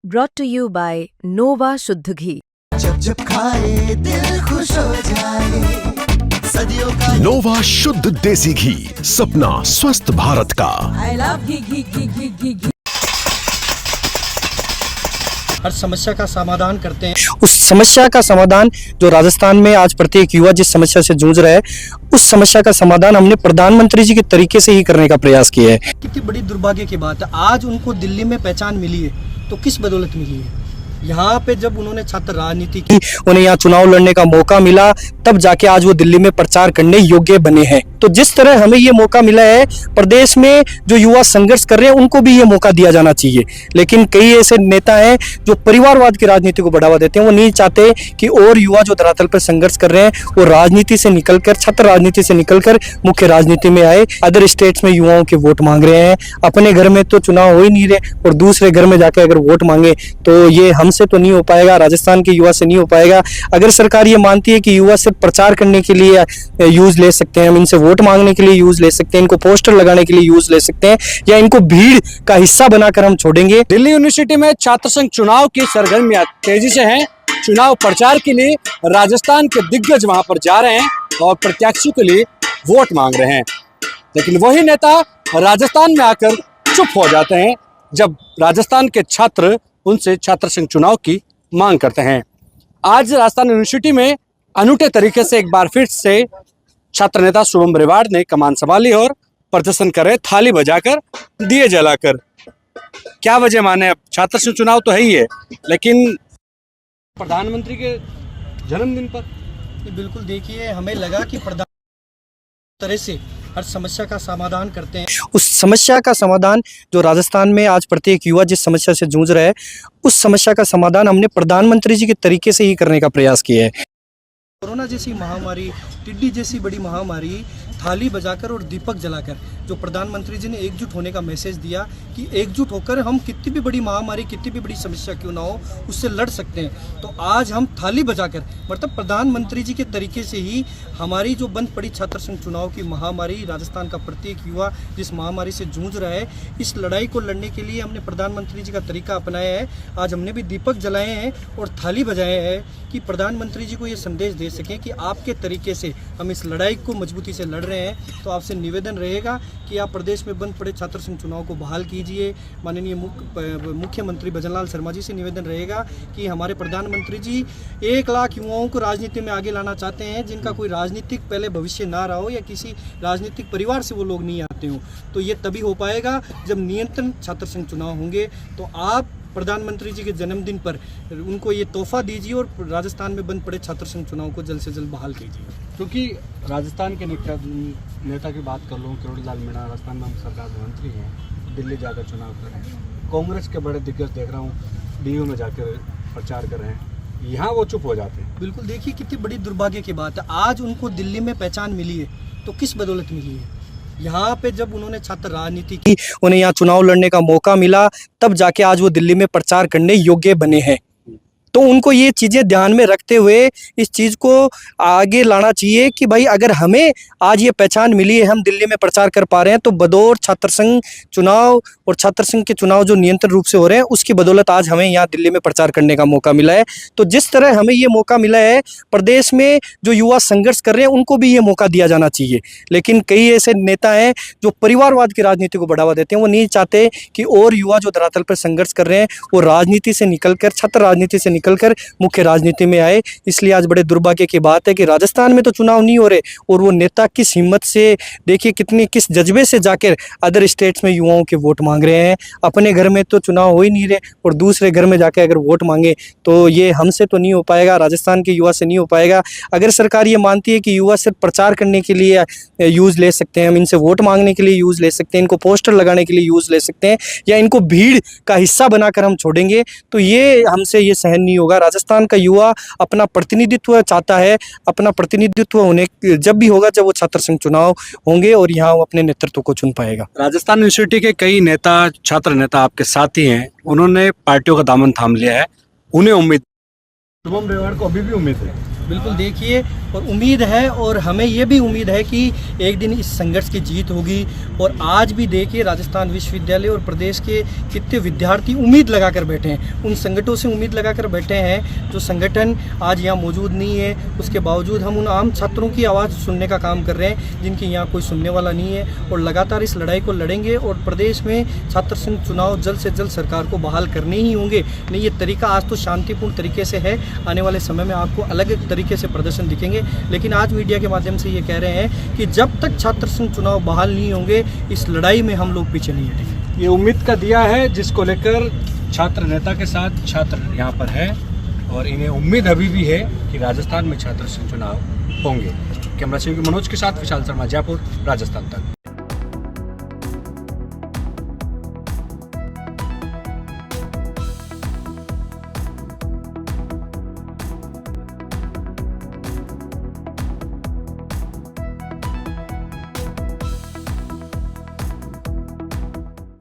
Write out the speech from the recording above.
brought to you by Nova शुद्ध घी। जब जब खाए दिल खुश हो जाए, सदियों का नोवा शुद्ध देसी घी, सपना स्वस्थ भारत का। I love घी। हर समस्या का समाधान करते हैं। उस समस्या का समाधान जो राजस्थान में आज प्रत्येक युवा जिस समस्या से जूझ रहा है, उस समस्या का समाधान हमने प्रधानमंत्री जी के तरीके से ही करने का प्रयास किया है। कितनी बड़ी दुर्भाग्य की बात है, आज उनको दिल्ली में पहचान मिली है तो किस बदौलत मिली है? यहाँ पे जब उन्होंने छात्र राजनीति की, उन्हें यहाँ चुनाव लड़ने का मौका मिला, तब जाके आज वो दिल्ली में प्रचार करने योग्य बने हैं। तो जिस तरह हमें ये मौका मिला है, प्रदेश में जो युवा संघर्ष कर रहे हैं उनको भी ये मौका दिया जाना चाहिए। लेकिन कई ऐसे नेता हैं जो परिवारवाद की राजनीति को बढ़ावा देते हैं। वो नहीं चाहते कि और युवा जो धरातल पर संघर्ष कर रहे हैं वो राजनीति से निकलकर, छात्र राजनीति से निकलकर मुख्य राजनीति में आए। अदर स्टेट्स में युवाओं के वोट मांग रहे हैं, अपने घर में तो चुनाव हो ही नहीं रहे और दूसरे घर में जाकर अगर वोट मांगे तो ये हमसे तो नहीं हो पाएगा, राजस्थान के युवा से नहीं हो पाएगा। अगर सरकार ये मानती है कि युवा सिर्फ प्रचार करने के लिए यूज ले सकते हैं, हम इनसे वोट मांगने के लिए यूज ले सकते हैं, इनको पोस्टर लगाने के लिए यूज ले सकते हैं, या इनको भीड़ का हिस्सा बनाकर हम छोड़ेंगे। दिल्ली यूनिवर्सिटी में छात्र संघ चुनाव की सरगर्मियां तेजी से हैं। चुनाव प्रचार के लिए राजस्थान के दिग्गज वहां पर जा रहे हैं और प्रत्याशियों के लिए वोट मांग रहे हैं। लेकिन वही नेता राजस्थान में आकर चुप हो जाते हैं जब राजस्थान के छात्र उनसे छात्र संघ चुनाव की मांग करते हैं। आज राजस्थान यूनिवर्सिटी में अनूठे तरीके से एक बार फिर से छात्र नेता शुभम रेवाड़ ने कमान संभाली और प्रदर्शन करे, थाली बजाकर, दिए जलाकर। क्या वजह माने? अब छात्र संघ चुनाव तो है ही है, लेकिन प्रधानमंत्री के जन्मदिन पर बिल्कुल देखिए, हमें लगा कि प्रधान तरह से हर समस्या का समाधान करते हैं। उस समस्या का समाधान जो राजस्थान में आज प्रत्येक युवा जिस समस्या से जूझ रहा है, उस समस्या का समाधान हमने प्रधानमंत्री जी के तरीके से ही करने का प्रयास किया है। कोरोना जैसी महामारी, टिड्डी जैसी बड़ी महामारी, थाली बजाकर और दीपक जलाकर जो प्रधानमंत्री जी ने एकजुट होने का मैसेज दिया कि एकजुट होकर हम कितनी भी बड़ी महामारी, कितनी भी बड़ी समस्या क्यों ना हो, उससे लड़ सकते हैं। तो आज हम थाली बजाकर, मतलब प्रधानमंत्री जी के तरीके से ही हमारी जो बंद पड़ी छात्र संघ चुनाव की महामारी, राजस्थान का प्रत्येक युवा जिस महामारी से जूझ रहा है, इस लड़ाई को लड़ने के लिए हमने प्रधानमंत्री जी का तरीका अपनाया है। आज हमने भी दीपक जलाए हैं और थाली बजाए हैं कि प्रधानमंत्री जी को ये संदेश दे सकें कि आपके तरीके से हम इस लड़ाई को मजबूती से लड़ रहे हैं। तो आपसे निवेदन रहेगा कि आप प्रदेश में बंद पड़े छात्र संघ चुनाव को बहाल कीजिए। माननीय मुख्यमंत्री भजनलाल शर्मा जी से निवेदन रहेगा कि हमारे प्रधानमंत्री जी 1 लाख युवाओं को राजनीति में आगे लाना चाहते हैं, जिनका कोई राजनीतिक पहले भविष्य ना रहा हो या किसी राजनीतिक परिवार से वो लोग नहीं आते हों। तो ये तभी हो पाएगा जब नियंत्रण छात्र संघ चुनाव होंगे। तो आप प्रधानमंत्री जी के जन्मदिन पर उनको ये तोहफा दीजिए और राजस्थान में बंद पड़े छात्र संघ चुनाव को जल्द से जल्द बहाल कीजिए। क्योंकि राजस्थान के नेता की बात कर लूँ, किरोड़ीलाल मीणा राजस्थान में हम सरकार में मंत्री हैं, दिल्ली जाकर चुनाव कर रहे हैं। कांग्रेस के बड़े दिग्गज देख रहा हूँ डीयू में जाकर प्रचार कर रहे हैं, यहाँ वो चुप हो जाते हैं। बिल्कुल देखिए, कितनी बड़ी दुर्भाग्य की बात है, आज उनको दिल्ली में पहचान मिली है तो किस बदौलत मिली है? यहाँ पे जब उन्होंने छात्र राजनीति की, उन्हें यहाँ चुनाव लड़ने का मौका मिला, तब जाके आज वो दिल्ली में प्रचार करने योग्य बने हैं। तो उनको ये चीज़ें ध्यान में रखते हुए इस चीज़ को आगे लाना चाहिए कि भाई अगर हमें आज ये पहचान मिली है, हम दिल्ली में प्रचार कर पा रहे हैं, तो बदौर छात्र संघ चुनाव और छात्र संघ के चुनाव जो नियंत्रण रूप से हो रहे हैं उसकी बदौलत आज हमें यहाँ दिल्ली में प्रचार करने का मौका मिला है। तो जिस तरह हमें ये मौका मिला है, प्रदेश में जो युवा संघर्ष कर रहे हैं उनको भी ये मौका दिया जाना चाहिए। लेकिन कई ऐसे नेता हैं जो परिवारवाद की राजनीति को बढ़ावा देते हैं। वो नहीं चाहते कि और युवा जो धरातल पर संघर्ष कर रहे हैं वो राजनीति से निकलकर, छात्र राजनीति से निकलकर मुख्य राजनीति में आए। इसलिए आज बड़े दुर्भाग्य की बात है कि राजस्थान में तो चुनाव नहीं हो रहे और वो नेता किस हिम्मत से, देखिए किस जज्बे से जाकर अदर स्टेट्स में युवाओं के वोट मांग रहे हैं। अपने घर में तो चुनाव हो ही नहीं रहे और दूसरे घर में जाकर अगर वोट मांगे तो ये हमसे तो नहीं हो पाएगा, राजस्थान के युवा से नहीं हो पाएगा। अगर सरकार ये मानती है कि युवा सिर्फ प्रचार करने के लिए यूज ले सकते हैं, हम इनसे वोट मांगने के लिए यूज ले सकते हैं, इनको पोस्टर लगाने के लिए यूज ले सकते हैं, या इनको भीड़ का हिस्सा बनाकर हम छोड़ेंगे, तो ये हमसे ये सहन नहीं होगा। राजस्थान का युवा अपना प्रतिनिधित्व चाहता है, अपना प्रतिनिधित्व होने जब भी होगा जब वो छात्र संघ चुनाव होंगे और यहाँ वो अपने नेतृत्व को चुन पाएगा। राजस्थान यूनिवर्सिटी के कई नेता, छात्र नेता आपके साथी हैं, उन्होंने पार्टियों का दामन थाम लिया है, उन्हें उम्मीद, शुभम रेवाड़ को अभी भी उम्मीद है बिल्कुल देखिए, और उम्मीद है, और हमें ये भी उम्मीद है कि एक दिन इस संघर्ष की जीत होगी। और आज भी देखिए राजस्थान विश्वविद्यालय और प्रदेश के कितने विद्यार्थी उम्मीद लगाकर बैठे हैं, उन संगठनों से उम्मीद लगाकर बैठे हैं जो संगठन आज यहाँ मौजूद नहीं है। उसके बावजूद हम उन आम छात्रों की आवाज़ सुनने का काम कर रहे हैं जिनकी यहाँ कोई सुनने वाला नहीं है, और लगातार इस लड़ाई को लड़ेंगे। और प्रदेश में छात्र संघ चुनाव जल्द से जल्द सरकार को बहाल करने ही होंगे। नहीं, ये तरीका आज तो शांतिपूर्ण तरीके से है, आने वाले समय में आपको अलग तरीके से प्रदर्शन दिखेंगे। लेकिन आज मीडिया के माध्यम से ये कह रहे हैं कि जब तक छात्र संघ चुनाव बहाल नहीं होंगे, इस लड़ाई में हम लोग पीछे नहीं हटेंगे। ये उम्मीद का दिया है जिसको लेकर छात्र नेता के साथ छात्र यहाँ पर है, और इन्हें उम्मीद अभी भी है कि राजस्थान में छात्र संघ चुनाव होंगे। कैमरा सेवी मनोज के साथ विशाल शर्मा, जयपुर, राजस्थान तक।